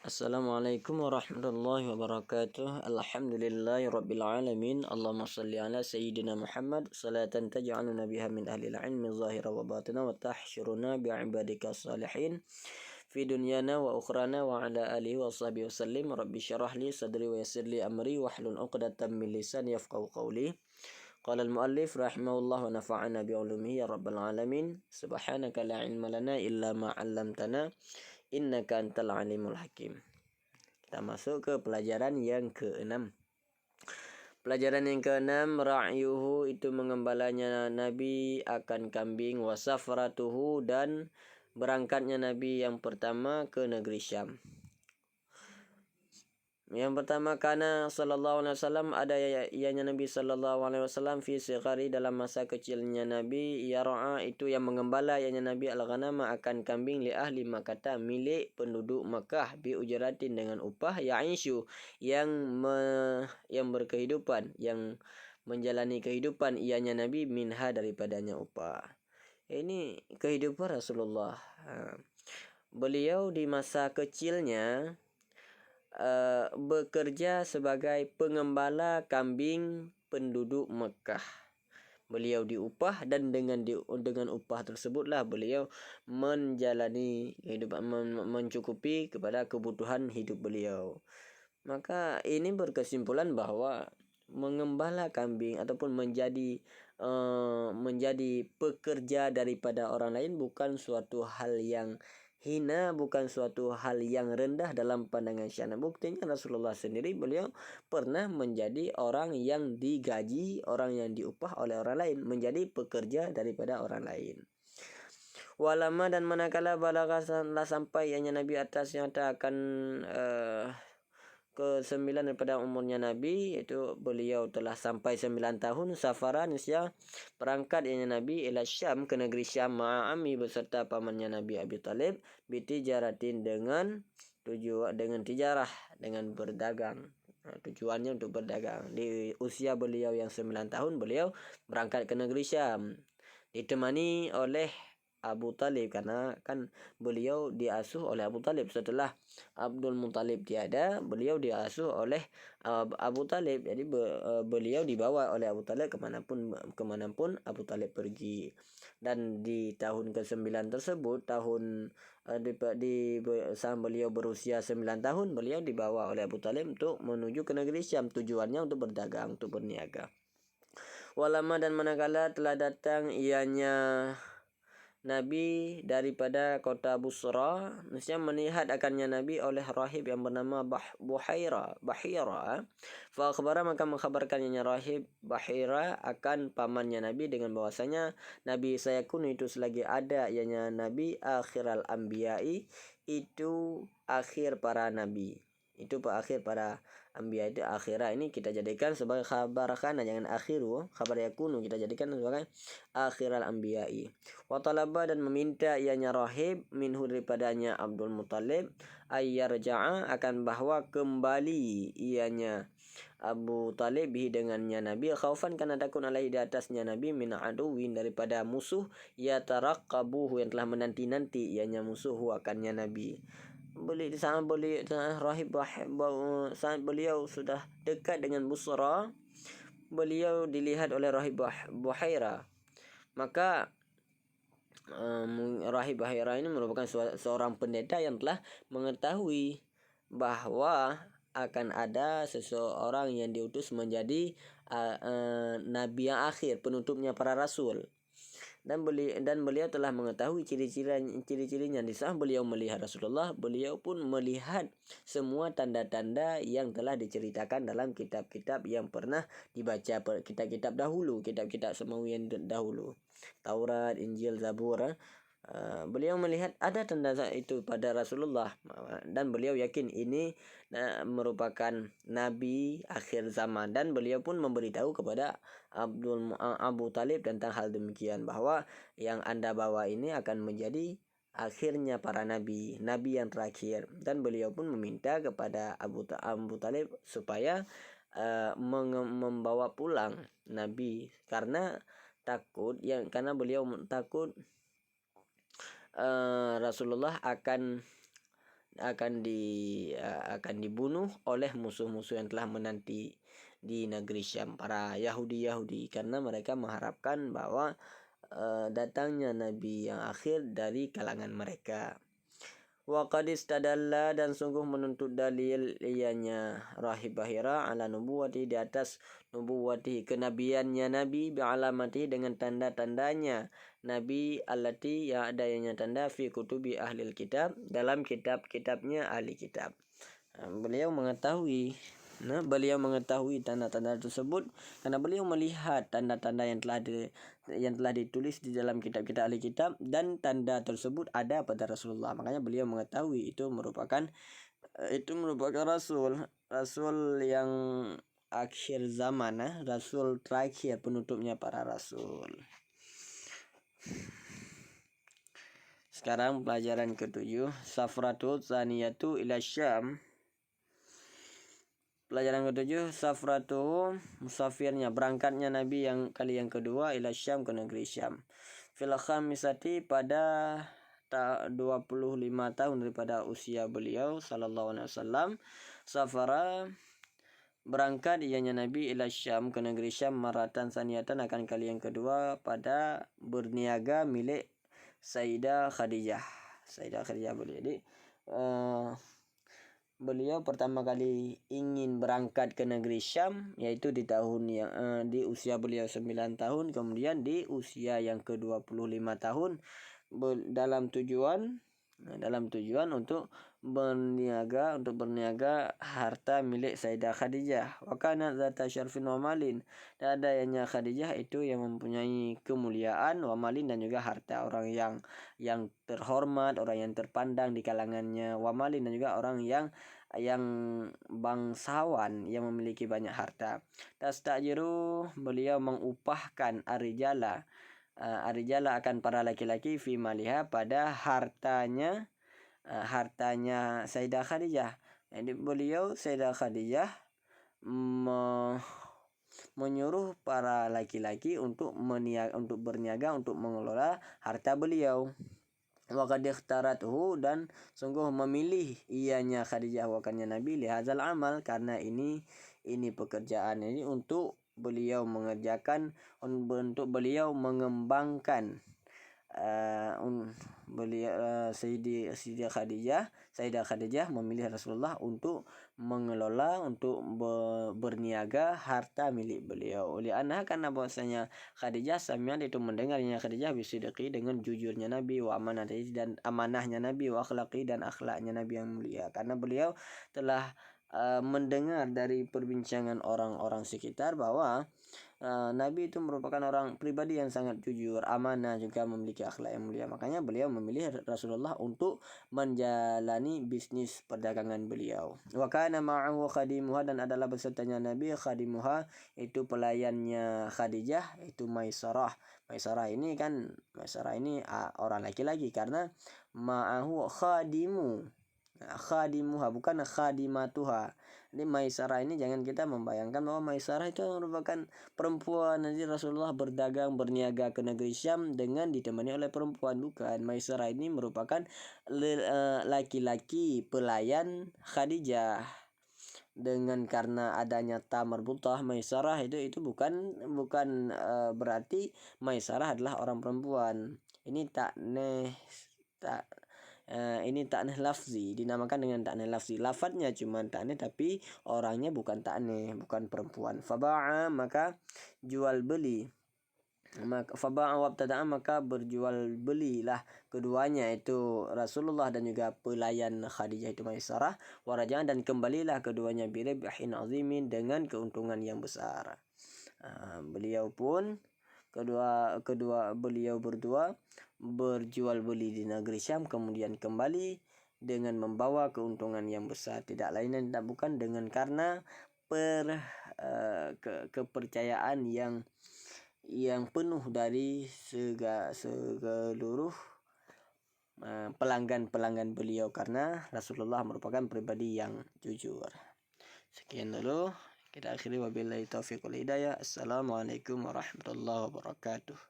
Assalamualaikum warahmatullahi wabarakatuh. Alhamdulillahi rabbil alamin. Allahumma salli ala sayyidina Muhammad salatan taj'aluna biha min ahlil ilmi zahira wa batina wa tahsyuruna bi'ibadika salihin fi dunyana wa ukhrana wa ala alihi wa sahbihi wa sallim. Rabbi syarah li sadri wa yassir li amri wahlul 'uqdatam min lisani yafqahu qawli. Qala al-muallif rahimahullah wa nafa'ana bi 'ulumihi ya rabbal alamin. Subhanaka la ilma lana illa ma 'allamtana innaka antal alimul hakim. Kita masuk ke pelajaran yang ke-6. Pelajaran yang ke-6, ra'yuhu itu mengembalanya Nabi akan kambing, wasafratuhu dan berangkatnya Nabi yang pertama ke negeri Syam. Yang pertama, karena sallallahu alaihi wasallam ada ianya Nabi sallallahu alaihi wasallam fi sighari dalam masa kecilnya Nabi, yar'a itu yang mengembala ianya Nabi al-ghanama akan kambing li ahli Makkah milik penduduk Makkah bi ujratin dengan upah ya'ishu yang berkehidupan, yang menjalani kehidupan ianya Nabi minha daripadanya upah. Ini kehidupan Rasulullah. Beliau di masa kecilnya bekerja sebagai pengembala kambing penduduk Mekah. Beliau diupah dan dengan upah tersebutlah beliau menjalani kehidupan, mencukupi kepada kebutuhan hidup beliau. Maka ini berkesimpulan bahwa mengembala kambing ataupun menjadi pekerja daripada orang lain bukan suatu hal yang hina, bukan suatu hal yang rendah dalam pandangan syariat. Buktinya Rasulullah sendiri beliau pernah menjadi orang yang digaji, orang yang diupah oleh orang lain, menjadi pekerja daripada orang lain. Walama dan manakala balaghalah sampai ianya Nabi atas yang akan ke-9 daripada umurnya Nabi, yaitu beliau telah sampai 9 tahun, safara nisya berangkat ianya Nabi ila Syam ke negeri Syam ma'ami beserta pamannya Nabi Abi Talib bitijaratin dengan tijarah, dengan berdagang. Tujuannya untuk berdagang. Di usia beliau yang 9 tahun beliau berangkat ke negeri Syam ditemani oleh Abu Talib, karena kan beliau diasuh oleh Abu Talib. Setelah Abdul Muttalib tiada, beliau diasuh oleh Abu Talib. Jadi beliau dibawa oleh Abu Talib kemanapun Abu Talib pergi. Dan di tahun ke-9 tersebut, saat beliau berusia 9 tahun, beliau dibawa oleh Abu Talib untuk menuju ke negeri Syam. Tujuannya untuk berdagang, untuk berniaga. Walama dan manakala telah datang ianya Nabi daripada kota Busra, niscaya melihat akannya Nabi oleh rahib yang bernama Bahira. Fa akhbara, maka mengkhabarkannya rahib Bahira akan pamannya Nabi dengan bahwasanya Nabi sayakun itu selagi ada ianya Nabi akhiral anbiya'i, itu akhir para nabi. Itu akhir para anbiya, itu akhirah ini kita jadikan sebagai khabar kana, jangan akhiru, khabar yakunu kita jadikan sebagai akhiral anbiya'i. Wa talaba dan meminta ianya rahib minhu daripadanya Abdul Muttalib ayyarja'a akan bahwa kembali ianya Abu Talib dengannya Nabi, khaufan karena takut alaihi di atasnya Nabi min aduwin daripada musuh yataraqqabuhu yang telah menanti-nanti ianya musuh akannya Nabi. Saat beliau sudah dekat dengan Busra, beliau dilihat oleh rahib Buhaira. Maka rahib Buhaira ini merupakan seorang pendeta yang telah mengetahui bahwa akan ada seseorang yang diutus menjadi nabi yang akhir, penutupnya para rasul. Dan beliau telah mengetahui ciri-cirinya. Di saat beliau melihat Rasulullah, beliau pun melihat semua tanda-tanda yang telah diceritakan dalam kitab-kitab yang pernah dibaca, kitab-kitab dahulu, kitab-kitab semawi yang dahulu, Taurat, Injil, Zabur. Beliau melihat ada tanda itu pada Rasulullah, dan beliau yakin ini merupakan nabi akhir zaman. Dan beliau pun memberitahu kepada Abu Talib tentang hal demikian, bahwa yang anda bawa ini akan menjadi akhirnya para nabi yang terakhir. Dan beliau pun meminta kepada Abu Talib supaya membawa pulang Nabi, karena beliau takut Rasulullah akan akan dibunuh oleh musuh-musuh yang telah menanti di negeri Syam, para Yahudi karena mereka mengharapkan bahwa datangnya nabi yang akhir dari kalangan mereka. Wa qad istadalla, dan sungguh menuntut dalil ianya rahib Hira ala nubuwati, di atas nubuwati kenabiannya nabi, bi alamati dengan tanda-tandanya nabi, allati yang adanya tanda fi kutubi ahli kitab, dalam kitab-kitabnya ahli kitab. Beliau mengetahui tanda-tanda tersebut karena beliau melihat tanda-tanda yang telah ditulis di dalam kitab-kitab ahli kitab, dan tanda tersebut ada pada Rasulullah. Makanya beliau mengetahui itu merupakan rasul yang akhir zaman, rasul terakhir, penutupnya para rasul. Sekarang pelajaran ke-7, Safratul Tsaniyatu ila Syam. Pelajaran ke-7, Safratu, musafirnya, berangkatnya Nabi yang kali yang kedua, ila Syam, ke negeri Syam. Fil khamisati, pada 25 tahun daripada usia beliau sallallahu alaihi wasallam. Safara, berangkat ianya Nabi ila Syam, ke negeri Syam, maratan saniyatan, akan kali yang kedua, pada berniaga milik Sayyidah Khadijah beliau. Jadi beliau pertama kali ingin berangkat ke negeri Syam, yaitu di tahun yang di usia beliau 9 tahun, kemudian di usia yang ke-25 tahun, dalam tujuan untuk berniaga harta milik Sayyidah Khadijah. Wa kana zata syarfin wa malin, dan adanya Khadijah itu yang mempunyai kemuliaan, wa malin, dan juga harta, orang yang terhormat, orang yang terpandang di kalangannya, wa malin, dan juga orang yang bangsawan yang memiliki banyak harta. Tastajiru, beliau mengupahkan arijala akan para laki-laki, fi maliha, pada hartanya Sayyidah Khadijah. Jadi beliau, Sayyidah Khadijah, menyuruh para laki-laki untuk berniaga, untuk mengelola harta beliau. Wa qad ikhtaratuhu, dan sungguh memilih ianya Khadijah, wakannya Nabi, lihazal amal, karena ini pekerjaan ini untuk beliau mengerjakan, untuk beliau mengembangkan Sayyidah Khadijah memilih Rasulullah untuk mengelola, untuk berniaga harta milik beliau. Oleh anha, karena bahwasanya Khadijah samian, itu mendengarnya Khadijah, bisidqi, dengan jujurnya Nabi, wa amanati, dan amanahnya Nabi, wa akhlaqi, dan akhlaknya Nabi yang mulia. Karena beliau telah mendengar dari perbincangan orang-orang sekitar bahwa Nabi itu merupakan orang pribadi yang sangat jujur, amanah, juga memiliki akhlak yang mulia. Makanya beliau memilih Rasulullah untuk menjalani bisnis perdagangan beliau. Wa kana ma'ahu khadimuha, dan adalah besertanya Nabi khadimuha, itu pelayannya Khadijah, itu Maisarah. Maisarah ini orang laki-laki, karena ma'ahu khadimuha, bukan khadimatuha. Jadi Maisarah ini jangan kita membayangkan bahwa Maisarah itu merupakan perempuan. Nanti Rasulullah berniaga ke negeri Syam dengan ditemani oleh perempuan, bukan. Maisarah ini merupakan laki-laki pelayan Khadijah. Karena adanya ta marbutah Maisarah, itu bukan berarti Maisarah adalah orang perempuan. Ini ta'nih lafzi, dinamakan dengan ta'nih lafzi. Lafadznya cuma ta'nih, tapi orangnya bukan ta'nih, bukan perempuan. Faba'a, maka jual beli. Faba'a wabtada'a, maka berjual belilah keduanya, itu Rasulullah dan juga pelayan Khadijah, itu Maisarah. Waraja'an, dan kembalilah keduanya, biribhin azimin, dengan keuntungan yang besar. Beliau pun beliau berdua berjual beli di negeri Syam, kemudian kembali dengan membawa keuntungan yang besar, tidak lain dan tidak bukan dengan karena kepercayaan yang penuh dari seluruh pelanggan beliau, karena Rasulullah merupakan pribadi yang jujur. Sekian dulu, kita akhiri, wabillahi taufiq wal hidayah. Assalamualaikum warahmatullahi wabarakatuh.